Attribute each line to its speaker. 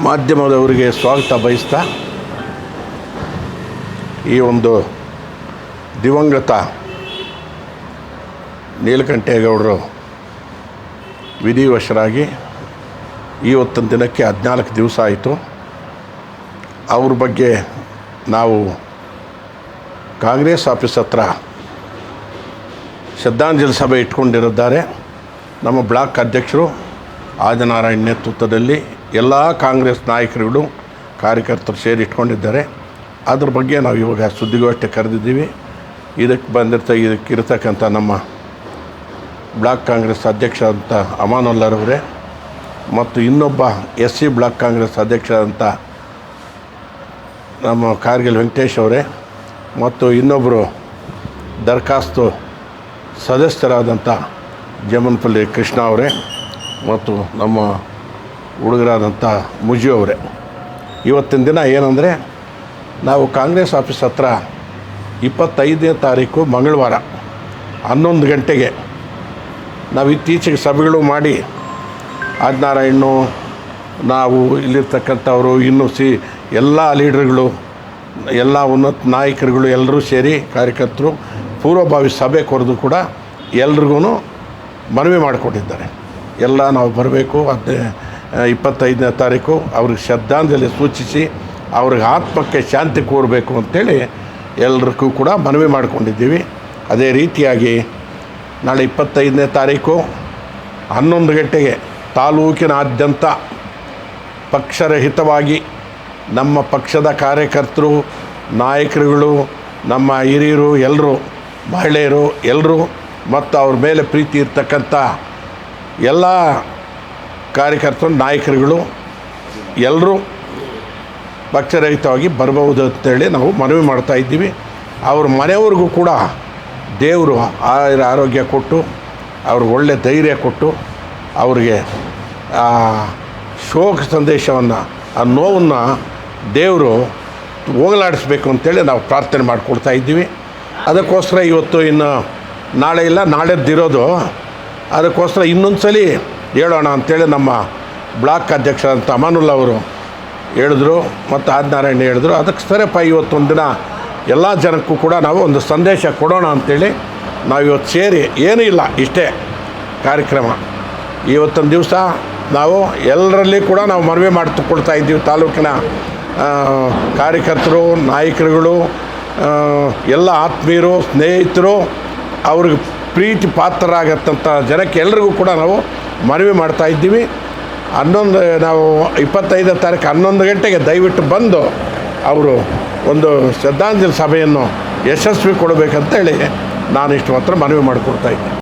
Speaker 1: ಮಾಧ್ಯಮದವರಿಗೆ ಸ್ವಾಗತ ಬಯಸ್ತಾ ಈ ಒಂದು ದಿವಂಗತ ನೀಲಕಂಠೇಗೌಡರು ವಿಧಿವಶರಾಗಿ ಇವತ್ತಿನ ದಿನಕ್ಕೆ 14 ದಿವಸ ಆಯಿತು. ಅವ್ರ ಬಗ್ಗೆ ನಾವು ಕಾಂಗ್ರೆಸ್ ಆಫೀಸ್ ಹತ್ರ ಶ್ರದ್ಧಾಂಜಲಿ ಸಭೆ ಇಟ್ಕೊಂಡಿದ್ದಾರೆ. ನಮ್ಮ ಬ್ಲಾಕ್ ಅಧ್ಯಕ್ಷರು ಆದಿನಾರಾಯಣ್ ನೇತೃತ್ವದಲ್ಲಿ ಎಲ್ಲ ಕಾಂಗ್ರೆಸ್ ನಾಯಕರುಗಳು ಕಾರ್ಯಕರ್ತರು ಸೇರಿ ಇಟ್ಕೊಂಡಿದ್ದಾರೆ. ಅದ್ರ ಬಗ್ಗೆ ನಾವು ಇವಾಗ ಸುದ್ದಿಗೋಷ್ಠಿ ಕರೆದಿದ್ದೀವಿ. ಇದಕ್ಕಿರ್ತಕ್ಕಂಥ ನಮ್ಮ ಬ್ಲಾಕ್ ಕಾಂಗ್ರೆಸ್ ಅಧ್ಯಕ್ಷ ಅಂತ ಅಮಾನುಲ್ಲರವರೇ ಮತ್ತು ಇನ್ನೊಬ್ಬ SC ಬ್ಲಾಕ್ ಕಾಂಗ್ರೆಸ್ ಅಧ್ಯಕ್ಷ ಅಂತ ನಮ್ಮ ಕಾರ್ಗಿಲ್ ವೆಂಕಟೇಶ್ ಅವರೇ ಮತ್ತು ಇನ್ನೊಬ್ಬರು ದರಖಾಸ್ತು ಸದಸ್ಯರಾದಂಥ ಜಮನ್ಪಲ್ಲಿ ಕೃಷ್ಣ ಅವರೇ ಮತ್ತು ನಮ್ಮ ಹುಡುಗರಾದಂಥ ಮುಜಿ ಅವರೇ. ಇವತ್ತಿನ ದಿನ ಏನಂದರೆ ನಾವು ಕಾಂಗ್ರೆಸ್ ಆಫೀಸ್ ಹತ್ರ 25ನೇ ತಾರೀಕು ಮಂಗಳವಾರ 11 ಗಂಟೆಗೆ ನಾವು ಇತ್ತೀಚೆಗೆ ಸಭೆಗಳು ಮಾಡಿ ಆದಿನಾರಾಯಣ್ಣು ನಾವು ಇಲ್ಲಿರ್ತಕ್ಕಂಥವರು ಇನ್ನೂ ಎಲ್ಲ ಲೀಡರ್ಗಳು ಎಲ್ಲ ಉನ್ನತ ನಾಯಕರುಗಳು ಎಲ್ಲರೂ ಸೇರಿ ಕಾರ್ಯಕರ್ತರು ಪೂರ್ವಭಾವಿ ಸಭೆ ಕರೆದು ಕೂಡ ಎಲ್ರಿಗೂ ಮನವಿ ಮಾಡಿಕೊಟ್ಟಿದ್ದಾರೆ. ಎಲ್ಲ ನಾವು ಬರಬೇಕು 25ನೇ ತಾರೀಕು ಅವ್ರಿಗೆ ಶ್ರದ್ಧಾಂಜಲಿ ಸೂಚಿಸಿ ಅವ್ರಿಗೆ ಆತ್ಮಕ್ಕೆ ಶಾಂತಿ ಕೋರಬೇಕು ಅಂಥೇಳಿ ಎಲ್ರಿಗೂ ಕೂಡ ಮನವಿ ಮಾಡಿಕೊಂಡಿದ್ದೀವಿ. ಅದೇ ರೀತಿಯಾಗಿ ನಾಳೆ 25ನೇ ತಾರೀಕು 11 ಗಂಟೆಗೆ ತಾಲೂಕಿನಾದ್ಯಂತ ಪಕ್ಷರಹಿತವಾಗಿ ನಮ್ಮ ಪಕ್ಷದ ಕಾರ್ಯಕರ್ತರು ನಾಯಕರುಗಳು ನಮ್ಮ ಹಿರಿಯರು ಎಲ್ಲರೂ ಮಹಿಳೆಯರು ಎಲ್ಲರೂ ಮತ್ತು ಅವ್ರ ಮೇಲೆ ಪ್ರೀತಿ ಇರ್ತಕ್ಕಂಥ ಎಲ್ಲ ಕಾರ್ಯಕರ್ತರು ನಾಯಕರುಗಳು ಎಲ್ಲರೂ ಪಕ್ಷರಹಿತವಾಗಿ ಬರಬಹುದು ಅಂತೇಳಿ ನಾವು ಮನವಿ ಮಾಡ್ತಾಯಿದ್ದೀವಿ. ಅವ್ರ ಮನೆಯವ್ರಿಗೂ ಕೂಡ ದೇವರು ಆರೋಗ್ಯ ಕೊಟ್ಟು ಅವ್ರಿಗೆ ಒಳ್ಳೆಯ ಧೈರ್ಯ ಕೊಟ್ಟು ಅವ್ರಿಗೆ ಶೋಕ ಸಂದೇಶವನ್ನು ಆ ನೋವನ್ನು ದೇವರು ಹೋಗಲಾಡಿಸ್ಬೇಕು ಅಂತೇಳಿ ನಾವು ಪ್ರಾರ್ಥನೆ ಮಾಡಿಕೊಡ್ತಾ ಇದ್ದೀವಿ. ಅದಕ್ಕೋಸ್ಕರ ಇವತ್ತು ಇನ್ನು ನಾಳೆ ಇಲ್ಲ ನಾಳೆದ್ದಿರೋದು, ಅದಕ್ಕೋಸ್ಕರ ಇನ್ನೊಂದು ಸಲ ಹೇಳೋಣ ಅಂಥೇಳಿ ನಮ್ಮ ಬ್ಲಾಕ್ ಅಧ್ಯಕ್ಷರಂತ ಅಮಾನುಲ್ಲಾ ಅವರು ಹೇಳಿದ್ರು ಮತ್ತು ಆದಿನಾರಾಯಣ ಹೇಳಿದ್ರು. ಅದಕ್ಕೆ ಸರಿಯಪ್ಪ ಇವತ್ತೊಂದು ದಿನ ಎಲ್ಲ ಜನಕ್ಕೂ ಕೂಡ ನಾವು ಒಂದು ಸಂದೇಶ ಕೊಡೋಣ ಅಂಥೇಳಿ ನಾವು ಇವತ್ತು ಸೇರಿ ಏನೂ ಇಲ್ಲ ಇಷ್ಟೇ ಕಾರ್ಯಕ್ರಮ. ಇವತ್ತೊಂದು ದಿವಸ ನಾವು ಎಲ್ಲರಲ್ಲಿ ಕೂಡ ನಾವು ಮನವಿ ಮಾಡಿಕೊಳ್ತಾ ಇದ್ದೀವಿ. ತಾಲೂಕಿನ ಕಾರ್ಯಕರ್ತರು ನಾಯಕರುಗಳು ಎಲ್ಲ ಆತ್ಮೀಯರು ಸ್ನೇಹಿತರು ಅವ್ರಿಗೆ ಪ್ರೀತಿ ಪಾತ್ರರಾಗತ್ತಂಥ ಜನಕ್ಕೆ ಎಲ್ರಿಗೂ ಕೂಡ ನಾವು ಮನವಿ ಮಾಡ್ತಾಯಿದ್ದೀವಿ. ನಾವು 25ನೇ ತಾರೀಕು 11 ಗಂಟೆಗೆ ದಯವಿಟ್ಟು ಬಂದು ಅವರು ಒಂದು ಶ್ರದ್ಧಾಂಜಲಿ ಸಭೆಯನ್ನು ಯಶಸ್ವಿ ಕೊಡಬೇಕಂತೇಳಿ ನಾನು ಇಷ್ಟು ಮಾತ್ರ ಮನವಿ ಮಾಡಿಕೊಡ್ತಾಯಿದ್ದೀನಿ.